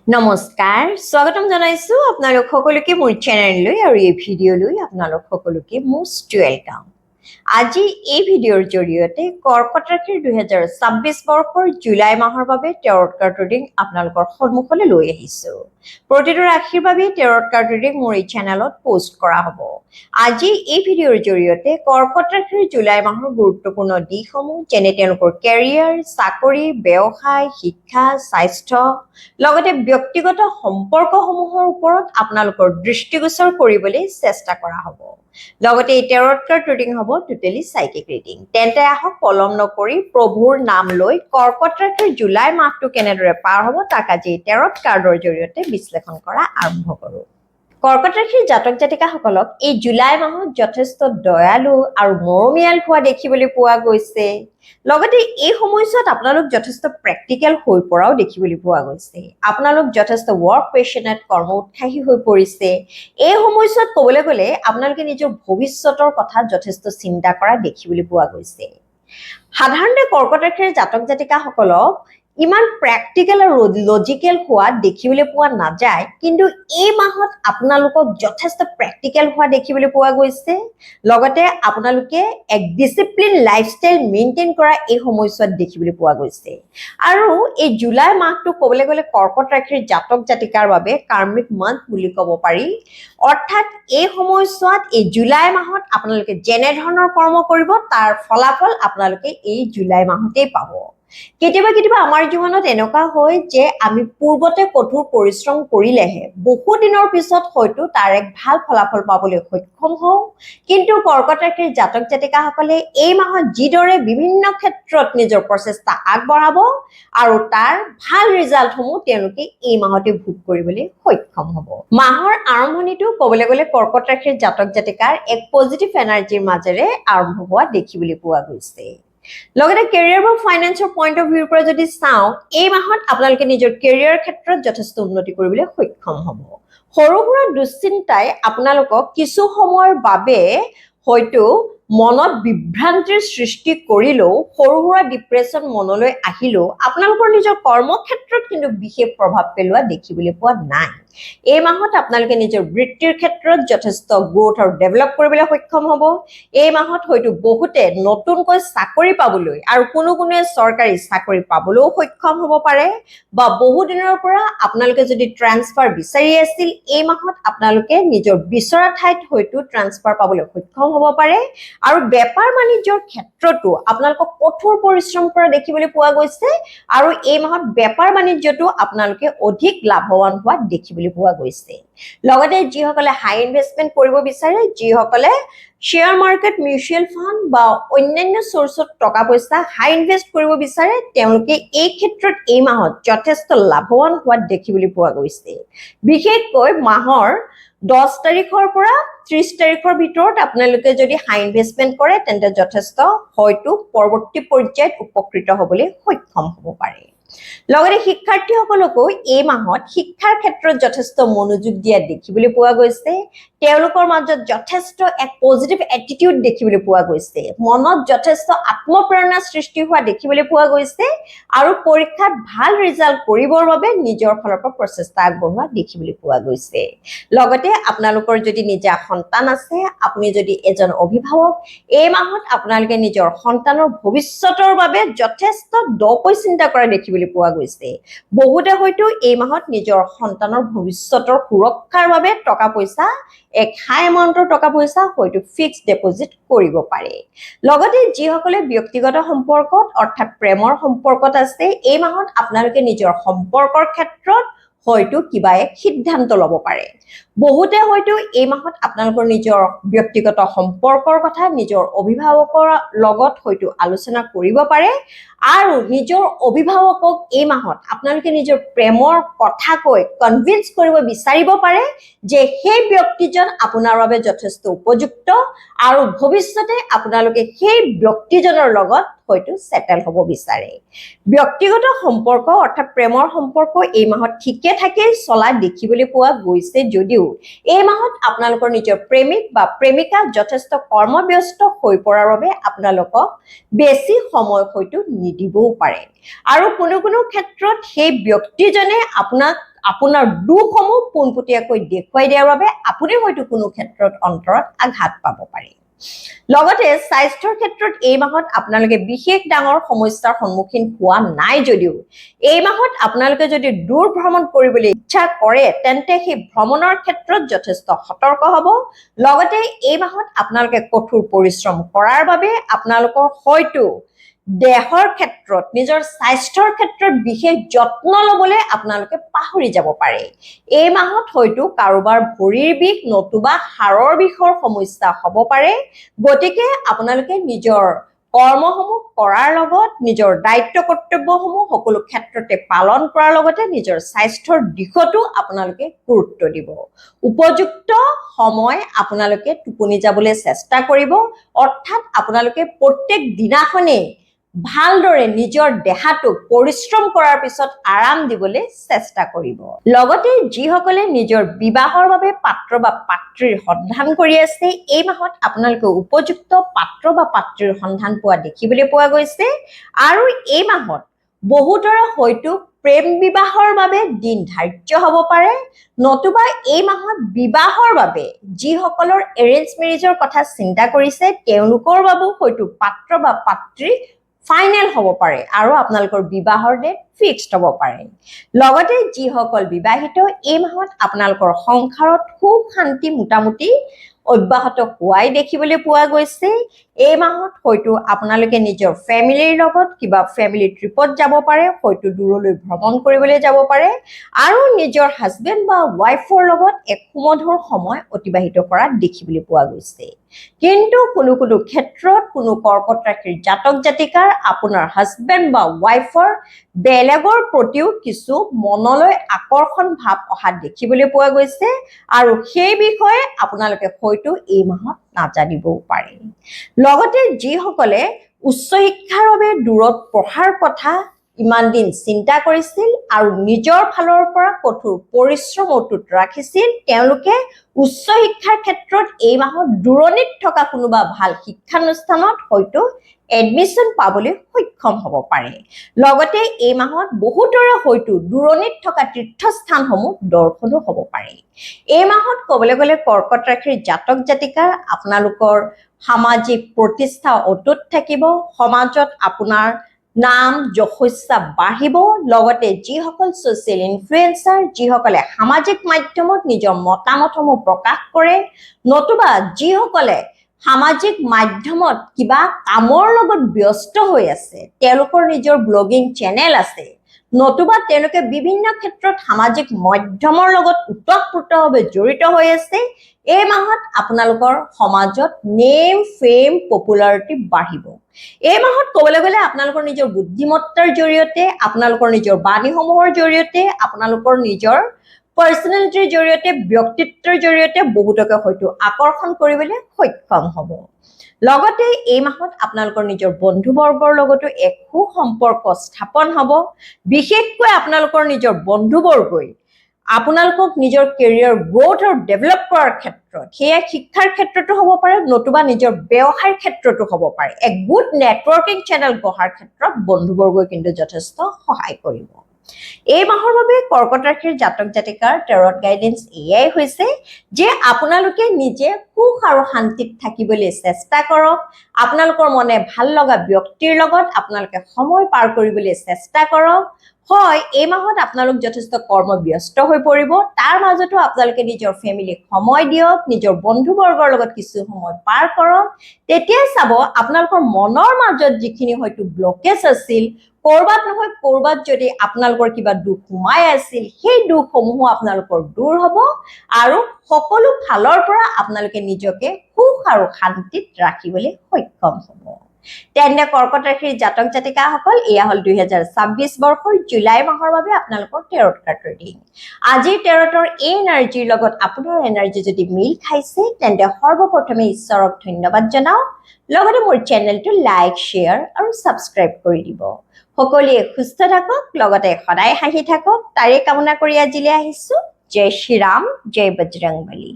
নমস্কাৰ স্বাগতম জনাইছো আপোনালোক সকলোকে মোৰ চেনেললৈ আৰু এই ভিডিঅ'লৈ আপোনালোক সকলোকে মোষ্ট ওয়েলকাম আজি এই ভিডিঅ'ৰ জৰিয়তে কৰ্কট ৰাশিৰ 2026 বৰ্ষৰ জুলাই মাহৰ বাবে টেৰট কাৰ্ড ৰিডিং আপোনালোকৰ সন্মুখলৈ লৈ আহিছো প্ৰতিটো ৰাশিৰ বাবে টেৰট কাৰ্ড ৰিডিং মোৰ এই চেনেলত পোষ্ট কৰা হ'ব আজি এই ভিডিঅ'ৰ জৰিয়তে কৰ্কট ৰাশিৰ জুলাই মাহৰ গুৰুত্বপূৰ্ণ দিশসমূহ যেনে তেওঁলোকৰ কেৰিয়াৰ চাকৰি ব্যৱসায় শিক্ষা স্বাস্থ্য লগতে ব্যক্তিগত সম্পৰ্কসমূহৰ ওপৰত আপোনালোকৰ দৃষ্টিগোচৰ কৰিবলৈ চেষ্টা কৰা হ'ব লগতে এই টেৰট কাৰ্ড ৰিডিং হ'ব টোটেলি সাইকিক ৰিডিং তেন্তে আহক পলম নকৰি প্ৰভুৰ নাম লৈ কৰ্কট ৰাশিৰ জুলাই মাহটো কেনেদৰে পাৰ হ'ব তাক আজি টেৰট কাৰ্ডৰ জৰিয়তে বিশ্লেষণ কৰা আৰম্ভ কৰোঁ কৰ্কট ৰাশিৰ জাতক জাতিকাসকলক এই জুলাই মাহত যথেষ্ট দয়ালু আৰু মৰমীয়াল হোৱা দেখিবলৈ পোৱা গৈছে লগতে এই সময়ছোৱাত আপোনালোক যথেষ্ট প্ৰেক্টিকেল হৈ পৰাও দেখিবলৈ পোৱা গৈছে আপোনালোক যথেষ্ট ৱৰ্ক পেশনেট কৰ্ম উৎসাহী হৈ পৰিছে এই সময়ছোৱাত ক'বলৈ গ'লে আপোনালোকে নিজৰ ভৱিষ্যতৰ কথা যথেষ্ট চিন্তা কৰা দেখিবলৈ পোৱা গৈছে সাধাৰণতে কৰ্কট ৰাশিৰ জাতক জাতিকাসকলক ইমান প্ৰেক্টিকেল আৰু লজিকেল হোৱা দেখিবলৈ পোৱা নাযায় কিন্তু এই মাহত আপোনালোকক যথেষ্ট প্ৰেক্টিকেল হোৱা দেখিবলৈ পোৱা গৈছে লগতে আপোনালোকে এক ডিসিপ্লিন লাইফষ্টাইল মেইনটেইন কৰা এই সময়ছোৱাত দেখিবলৈ পোৱা গৈছে আৰু এই জুলাই মাহটো ক'বলৈ গ'লে কৰ্কট ৰাশিৰ জাতক জাতিকাৰ বাবে কাৰ্মিক মান্থ বুলি ক'ব পাৰি অৰ্থাৎ এই সময়ছোৱাত এই জুলাই মাহত আপোনালোকে যেনে ধৰণৰ কৰ্ম কৰিব তাৰ ফলাফল আপোনালোকে এই জুলাই মাহতেই পাব কেতিয়াবা কেতিয়াবা আমাৰ জীৱনত এনেকুৱা হয় যে আমি পূৰ্বতে কঠোৰ পৰিশ্ৰম কৰিলেহে বহু দিনৰ পিছত হয়তো তাৰ এক ভাল ফলাফল পাবলৈ সক্ষম হওঁ কিন্তু কৰ্কট ৰাশিৰ জাতক জাতিকাসকলে এই মাহত যিদৰে বিভিন্ন ক্ষেত্ৰত নিজৰ প্ৰচেষ্টা আগবঢ়াব আৰু তাৰ ভাল ৰিজাল্টসমূহ তেওঁলোকে এই মাহতে ভোগ কৰিবলৈ সক্ষম হ'ব মাহৰ আৰম্ভণিটো ক'বলৈ গ'লে কৰ্কট ৰাশিৰ জাতক জাতিকাৰ এক পজিটিভ এনাৰ্জিৰ মাজেৰে আৰম্ভ হোৱা দেখিবলৈ পোৱা গৈছে লগতে কেৰিয়াৰ বা ফাইনেন্সৰ পইণ্ট অফ ভিউৰ পৰা যদি চাওঁ এই মাহত আপোনালোকে নিজৰ কেৰিয়াৰ ক্ষেত্ৰত যথেষ্ট উন্নতি কৰিবলৈ সক্ষম হ'ব সৰু সুৰা দুশ্চিন্তাই আপোনালোকক কিছু সময়ৰ বাবে হয়তো মনত বিভ্ৰান্তিৰ সৃষ্টি কৰিলেও সৰু সুৰা ডিপ্ৰেছন মনলৈ আহিলেও আপোনালোকৰ নিজৰ কৰ্মক্ষেত্ৰত কিন্তু বিশেষ প্ৰভাৱ পেলোৱা দেখিবলৈ পোৱা নাই এই মাহত আপোনালোকে নিজৰ বৃত্তিৰ ক্ষেত্ৰত যথেষ্ট গ্ৰোথ আৰু ডেভেলপ কৰিবলৈ সক্ষম হ'ব এই মাহত হয়তো বহুতে নতুনকৈ চাকৰি পাবলৈ আৰু কোনোৱে চৰকাৰী চাকৰি পাবলৈও সক্ষম হ'ব পাৰে বা বহু দিনৰ পৰা আপোনালোকে যদি ট্ৰান্সফাৰ বিচাৰি আছিল এই মাহত আপোনালোকে নিজৰ বিচৰা ঠাইত হয়তো ট্ৰান্সফাৰ পাবলৈ সক্ষম হ'ব পাৰে আৰু বেপাৰ বাণিজ্যৰ ক্ষেত্ৰতো আপোনালোকক কঠোৰ পৰিশ্ৰম কৰা দেখিবলৈ পোৱা গৈছে আৰু এই মাহত বেপাৰ বাণিজ্যটো আপোনালোকে অধিক লাভৱান হোৱা দেখিবলৈ পোৱা গৈছে লগতে যিসকলে হাই ইনভেষ্টমেন্ট কৰিব বিচাৰে যিসকলে শ্বেয়াৰ মাৰ্কেট মিউচুৱেল ফাণ্ড বা অন্যান্য সোৰ্সত টকা পইচা হাই ইনভেষ্ট কৰিব বিচাৰে তেওঁলোকে এই ক্ষেত্ৰত এই মাহত যথেষ্ট লাভৱান হোৱা দেখিবলৈ পোৱা গৈছে বিশেষকৈ মাহৰ 10 তাৰিখৰ পৰা 30 তাৰিখৰ ভিতৰত আপোনালোকে যদি হাই ইনভেষ্টমেন্ট কৰে তেন্তে যথেষ্ট হয়তো পৰৱৰ্তী পৰ্যায়ত উপকৃত হ'বলৈ সক্ষম হ'ব পাৰে লগতে শিক্ষাৰ্থীসকলকো এই মাহত শিক্ষাৰ ক্ষেত্ৰত যথেষ্ট মনোযোগ দিয়া দেখিবলৈ পোৱা গৈছে তেওঁলোকৰ মাজত যথেষ্ট এক পজিটিভ এটিটিউড দেখিবলৈ পোৱা গৈছে মনত যথেষ্ট আত্মপ্ৰেৰণা সৃষ্টি হোৱা দেখিবলৈ পোৱা গৈছে আৰু পৰীক্ষাত ভাল ৰিজাল্ট কৰিবৰ বাবে নিজৰ ফালৰ পৰা প্ৰচেষ্টা আগবঢ়োৱা দেখিবলৈ পোৱা গৈছে লগতে আপোনালোকৰ যদি নিজা সন্তান আছে আপুনি যদি এজন অভিভাৱক এই মাহত আপোনালোকে নিজৰ সন্তানৰ ভৱিষ্যতৰ বাবে যথেষ্ট দকৈ চিন্তা কৰা দেখিবলৈ পোৱা গৈছে বহুতে হয়তো এই মাহত নিজৰ সন্তানৰ ভৱিষ্যতৰ সুৰক্ষাৰ বাবে টকা পইচা এক হাই এমাউন্টৰ টকা পইচা হয়তো ফিক্সড ডিপোজিট কৰিব পাৰে লগতে যিসকলে ব্যক্তিগত সম্পৰ্কত অৰ্থাৎ প্ৰেমৰ সম্পৰ্কত আছে এই মাহত আপোনালোকে নিজৰ সম্পৰ্কৰ ক্ষেত্ৰত হয়তো কিবা এক সিদ্ধান্ত ল'ব পাৰে বহুতে হয়তো এই মাহত আপোনালোকৰ নিজৰ ব্যক্তিগত সম্পৰ্কৰ কথা নিজৰ অভিভাৱকৰ লগত হয়তো আলোচনা কৰিব পাৰে আৰু নিজৰ অভিভাৱকক এই মাহত আপোনালোকে নিজৰ প্ৰেমৰ কথা কৈ কনভিন্স কৰিব বিচাৰিব পাৰে যে সেই ব্যক্তিজন আপোনাৰ বাবে যথেষ্ট উপযুক্ত আৰু ভৱিষ্যতে আপোনালোকে সেই ব্যক্তিজনৰ লগত হয়তো সেটেল হ'ব বিচাৰে ব্যক্তিগত সম্পৰ্ক অৰ্থাৎ প্ৰেমৰ সম্পৰ্ক এই মাহত ঠিকে থাকে চলা দেখিবলৈ পোৱা গৈছে যদিও এই মাহত আপোনালোকৰ নিজৰ প্ৰেমিক বা প্ৰেমিকা যথেষ্ট কৰ্মব্যস্ত হৈ পৰাৰ বাবে আপোনালোকক বেছি সময় হয়তো নিদিবও পাৰে আৰু কোনো ক্ষেত্ৰত সেই ব্যক্তিজনে আপোনাক আপোনাৰ দুখসমূহ পোনপটীয়াকৈ দেখুৱাই দিয়াৰ বাবে আপুনি হয়তো কোনো ক্ষেত্ৰত অন্তৰত আঘাত পাব পাৰে লগতে স্বাস্থ্যৰ ক্ষেত্ৰত এই মাহত আপোনালোকে বিশেষ ডাঙৰ সমস্যাৰ সন্মুখীন হোৱা নাই যদিও এই মাহত আপোনালোকে যদি দূৰ ভ্ৰমণ কৰিবলৈ ইচ্ছা কৰে তেন্তে সেই ভ্ৰমণৰ ক্ষেত্ৰত যথেষ্ট সতৰ্ক হ'ব লগতে এই মাহত আপোনালোকে কঠোৰ পৰিশ্ৰম কৰাৰ বাবে আপোনালোকৰ হয়তো দেহৰ ক্ষেত্ৰত নিজৰ স্বাস্থ্যৰ ক্ষেত্ৰত বিশেষ যত্ন ল'বলৈ আপোনালোকে পাহৰি যাব পাৰে এই মাহত হয়তো কাৰোবাৰ ভৰিৰ বিষ নতুবা হাড়ৰ বিষৰ সমস্যা হ'ব পাৰে গতিকে আপোনালোকে নিজৰ কৰ্মসমূহ কৰাৰ লগত নিজৰ দায়িত্ব কৰ্তব্যসমূহ সকলো ক্ষেত্ৰতে পালন কৰাৰ লগতে নিজৰ স্বাস্থ্যৰ দিশতো আপোনালোকে গুৰুত্ব দিব উপযুক্ত সময় আপোনালোকে টোপনি যাবলৈ চেষ্টা কৰিব অৰ্থাৎ আপোনালোকে প্ৰত্যেক দিনাখনে ভালদৰে নিজৰ দেহাটো পৰিশ্ৰম কৰাৰ পিছত আৰাম দিবলৈ চেষ্টা কৰিব লগতে যিসকলে নিজৰ বিবাহৰ বাবে পাত্ৰ বা পাত্ৰীৰ সন্ধান কৰি আছে এই মাহত আপোনালোকে উপযুক্ত পাত্ৰ বা পাত্ৰীৰ সন্ধান পোৱা দেখিবলৈ পোৱা গৈছে আৰু এই মাহত বহুতৰে হয়তো প্ৰেম বিবাহৰ বাবে দিন ধাৰ্য হ'ব পাৰে নতুবা এই মাহত বিবাহৰ বাবে যিসকলৰ এৰেঞ্জ মেৰেজৰ কথা চিন্তা কৰিছে তেওঁলোকৰ বাবেও হয়তো পাত্ৰ বা পাত্ৰী ফাইনেল হ'ব পাৰে আৰু আপোনালোকৰ বিবাহৰ ডেট ফিক্সড হ'ব পাৰে লগতে যিসকল বিবাহিত এই মাহত আপোনালোকৰ সংসাৰত সুখ শান্তি মোটামুটি অব্যাহত হোৱাই দেখিবলৈ পোৱা গৈছে এই মাহত হয়তো আপোনালোকে নিজৰ ফেমিলিৰ লগত কিবা ফেমিলি ট্ৰিপত যাব পাৰে হয়তো দূৰলৈ ভ্ৰমণ কৰিবলৈ যাব পাৰে আৰু নিজৰ হাজবেণ্ড বা ৱাইফৰ লগত এক সুমধুৰ সময় অতিবাহিত কৰা দেখিবলৈ পোৱা গৈছে কিন্তু কোনো কোনো ক্ষেত্ৰত কোনো কৰ্কট ৰাশিৰ জাতক জাতিকাৰ আপোনাৰ হাজবেণ্ড বা ৱাইফৰ বেলেগৰ প্ৰতিও কিছু মনলৈ আকৰ্ষণ ভাৱ অহা দেখিবলৈ পোৱা গৈছে আৰু সেই বিষয়ে আপোনালোকে হয়তো এই মাহত নাজানিবও পাৰে লগতে যিসকলে উচ্চ শিক্ষাৰ বাবে দূৰত পঢ়াৰ কথা ইমান দিন চিন্তা কৰিছিল আৰু নিজৰ ফালৰ পৰা কঠোৰ পৰিশ্ৰম অটুট ৰাখিছিল তেওঁলোকে উচ্চ শিক্ষাৰ ক্ষেত্ৰত এই মাহত দূৰণিত থকা কোনোবা ভাল শিক্ষানুষ্ঠানত হয়তো এডমিশন পাবলৈ সক্ষম হ'ব পাৰে লগতে এই মাহত বহুতৰে হয়তো দূৰণিত থকা তীৰ্থস্থানসমূহ দৰ্শনো হ'ব পাৰে এই মাহত ক'বলৈ গ'লে কৰ্কট ৰাশিৰ জাতক জাতিকাৰ আপোনালোকৰ সামাজিক প্ৰতিষ্ঠা অটুট থাকিব সমাজত আপোনাৰ নাম যশস্যা বাঢ়িব লগতে যিসকল ছ'চিয়েল ইনফ্লুৱেঞ্চাৰ যিসকলে সামাজিক মাধ্যমত নিজৰ মতামতসমূহ প্ৰকাশ কৰে নতুবা যিসকলে সামাজিক মাধ্যমত কিবা কামৰ লগত ব্যস্ত হৈ আছে তেওঁলোকৰ নিজৰ ব্লগিং চেনেল আছে নতুবা তেওঁলোকে বিভিন্ন ক্ষেত্ৰত সামাজিক মাধ্যমৰ লগত ওতঃপ্ৰোতভাৱে জড়িত হৈ আছে এই মাহত আপোনালোকৰ সমাজত নেম ফেম পপুলাৰিটি বাঢ়িব এই মাহত ক'বলৈ গ'লে আপোনালোকৰ নিজৰ বুদ্ধিমত্তাৰ জৰিয়তে আপোনালোকৰ নিজৰ বাণীসমূহৰ জৰিয়তে আপোনালোকৰ নিজৰ পাৰ্চনেলিটিৰ জৰিয়তে ব্যক্তিত্বৰ জৰিয়তে বহুতকে হয়তো আকৰ্ষণ কৰিবলৈ সক্ষম হ'ব লগতে এই মাহত আপোনালোকৰ নিজৰ বন্ধুবৰ্গৰ লগতো এক সুসম্পৰ্ক স্থাপন হ'ব বিশেষকৈ আপোনালোকৰ নিজৰ বন্ধুবৰ্গই আপোনালোকক নিজৰ কেৰিয়াৰ গ্ৰোথ আৰু ডেভেলপ কৰাৰ ক্ষেত্ৰত সেয়া শিক্ষাৰ ক্ষেত্ৰতো হ'ব পাৰে নতুবা নিজৰ ব্যৱসায়ৰ ক্ষেত্ৰতো হ'ব পাৰে এক গুড নেটৱৰ্কিং চেনেল গঢ়াৰ ক্ষেত্ৰত বন্ধুবৰ্গই কিন্তু যথেষ্ট সহায় কৰিব এই মাহৰ বাবে কৰ্কট ৰাশিৰ জাতক জাতিকাৰ টেৰট গাইডেন্স এয়াই হৈছে যে আপোনালোকে নিজে সুখ আৰু শান্তিত থাকিবলৈ চেষ্টা কৰক আপোনালোকৰ মনে ভাল লগা ব্যক্তিৰ লগত আপোনালোকে সময় পাৰ কৰিবলৈ চেষ্টা কৰক হয় এই মাহত আপোনালোক যথেষ্ট কৰ্মব্যস্ত হৈ পৰিব তাৰ মাজতো আপোনালোকে নিজৰ ফেমিলিক সময় দিয়ক নিজৰ বন্ধুবৰ্গৰ লগত কিছু সময় পাৰ কৰক তেতিয়া চাব আপোনালোকৰ মনৰ মাজত যিখিনি হয়তো ব্লকেজ আছিল কৰবাত নহয় কৰবাত যদি আপোনালোকৰ কিবা দুখ সোমাই আছিল সেই দুখসমূহ আপোনালোকৰ দূৰ হ'ব আৰু সকলো ফালৰ পৰা আপোনালোকে নিজকে সুখ আৰু শান্তিত ৰাখিবলৈ সক্ষম হ'ব তেনে কৰ্কট ৰাশিৰ জাতক জাতিকাসকল এয়া হল 2026 বৰ্ষৰ জুলাই মাহৰ বাবে আপোনালোকৰ টেৰট কাৰ্ড ৰিডিং আজিৰ টেৰটৰ এই এনাৰ্জিৰ লগত আপোনাৰ এনাৰ্জি যদি মিল খাইছে তেন্তে সৰ্বপ্ৰথমে ঈশ্বৰক ধন্যবাদ জনাওক লগতে মোৰ চেনেলটো লাইক শ্বেয়াৰ আৰু সাবস্ক্ৰাইব কৰি দিব সকলোৱে সুস্থ থাকক লগতে সদায় হাঁহি থাকক তাৰে কামনা কৰি আজিলৈ আহিছো জয় শ্ৰী ৰাম জয় বজৰংবলী